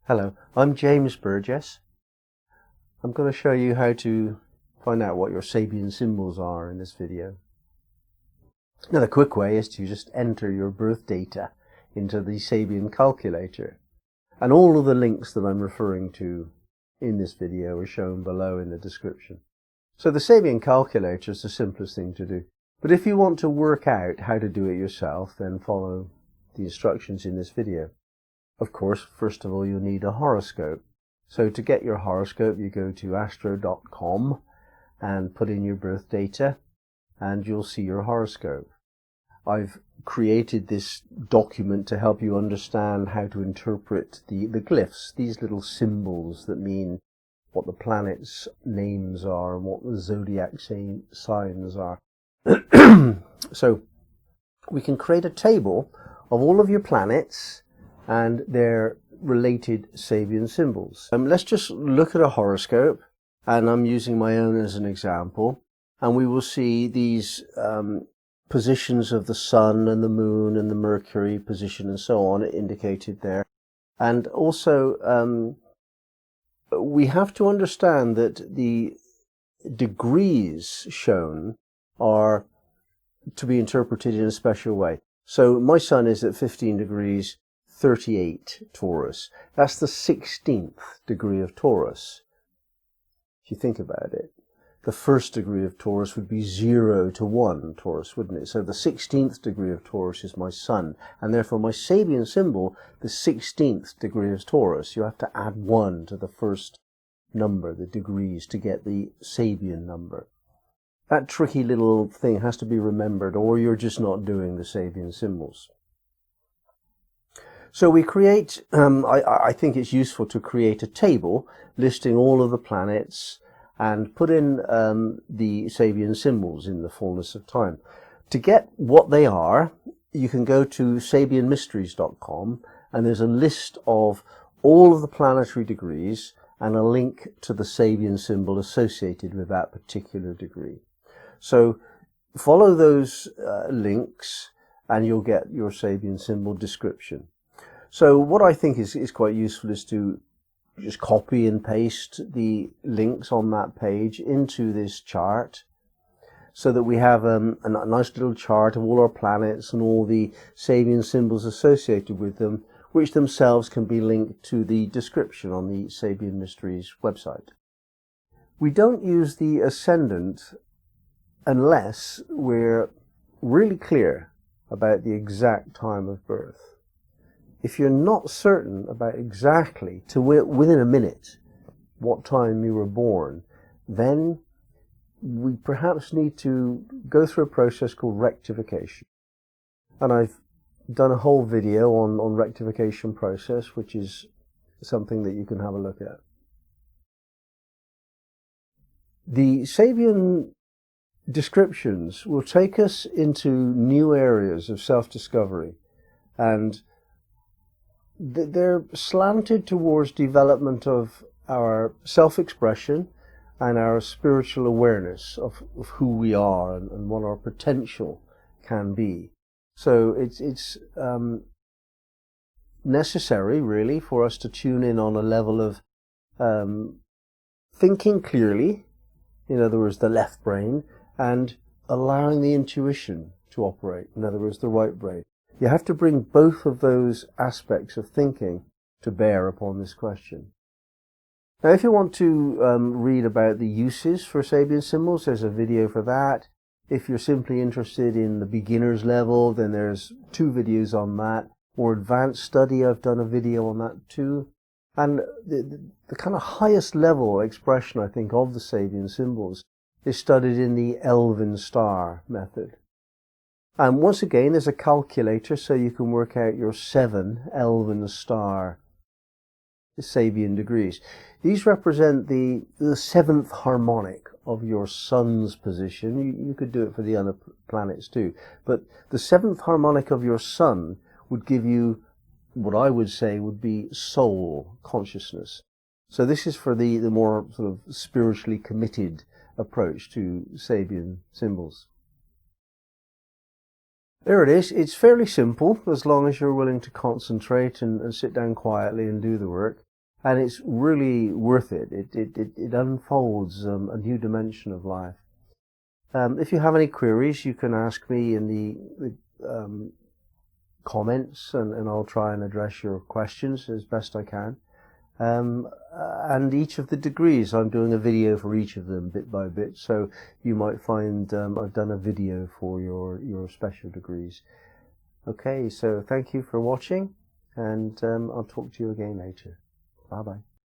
Hello, I'm James Burgess. I'm going to show you how to find out what your Sabian symbols are in this video. Now the quick way is to just enter your birth data into the Sabian calculator. And all of the links that I'm referring to in this video are shown below in the description. So the Sabian calculator is the simplest thing to do. But if you want to work out how to do it yourself, then follow the instructions in this video. Of course, first of all, you'll need a horoscope. So to get your horoscope, you go to astro.com and put in your birth data, and you'll see your horoscope. I've created this document to help you understand how to interpret the glyphs, these little symbols that mean what the planets' names are and what the zodiac signs are. So we can create a table of all of your planets and their related Sabian symbols. Let's just look at a horoscope, and I'm using my own as an example, and we will see these positions of the sun and the moon and the Mercury position and so on indicated there. And also we have to understand that the degrees shown are to be interpreted in a special way. So my sun is at 15 degrees 38 Taurus. That's the 16th degree of Taurus. If you think about it, the first degree of Taurus would be 0 to 1 Taurus, wouldn't it? So the 16th degree of Taurus is my sun, and therefore my Sabian symbol, the 16th degree of Taurus. You have to add 1 to the first number, the degrees, to get the Sabian number. That tricky little thing has to be remembered, or you're just not doing the Sabian symbols. So we create, I think it's useful to create a table listing all of the planets and put in the Sabian symbols in the fullness of time. To get what they are, you can go to sabianmysteries.com, and there's a list of all of the planetary degrees and a link to the Sabian symbol associated with that particular degree. So follow those links and you'll get your Sabian symbol description. So what I think is quite useful is to just copy and paste the links on that page into this chart so that we have a nice little chart of all our planets and all the Sabian symbols associated with them, which themselves can be linked to the description on the Sabian Mysteries website. We don't use the ascendant unless we're really clear about the exact time of birth. If you're not certain about exactly, to within a minute, what time you were born, then we perhaps need to go through a process called rectification. And I've done a whole video on rectification process, which is something that you can have a look at. The Sabian descriptions will take us into new areas of self-discovery, and they're slanted towards development of our self-expression and our spiritual awareness of who we are and what our potential can be. So it's necessary, really, for us to tune in on a level of thinking clearly, in other words, the left brain, and allowing the intuition to operate, in other words, the right brain. You have to bring both of those aspects of thinking to bear upon this question. Now, if you want to read about the uses for Sabian symbols, there's a video for that. If you're simply interested in the beginner's level, then there's 2 videos on that. More advanced study, I've done a video on that too. And the kind of highest level expression, I think, of the Sabian symbols is studied in the ELVEN star method. And once again, there's a calculator, so you can work out your 7 ELVEN star Sabian degrees. These represent the 7th harmonic of your sun's position. You could do it for the other planets too. But the 7th harmonic of your sun would give you what I would say would be soul consciousness. So this is for the more sort of spiritually committed approach to Sabian symbols. There it is. It's fairly simple, as long as you're willing to concentrate and sit down quietly and do the work. and it's really worth it. It unfolds a new dimension of life. If you have any queries, you can ask me in the comments, and I'll try and address your questions as best I can. And each of the degrees, I'm doing a video for each of them bit by bit, so you might find I've done a video for your special degrees. Okay, so thank you for watching, and I'll talk to you again later. Bye bye.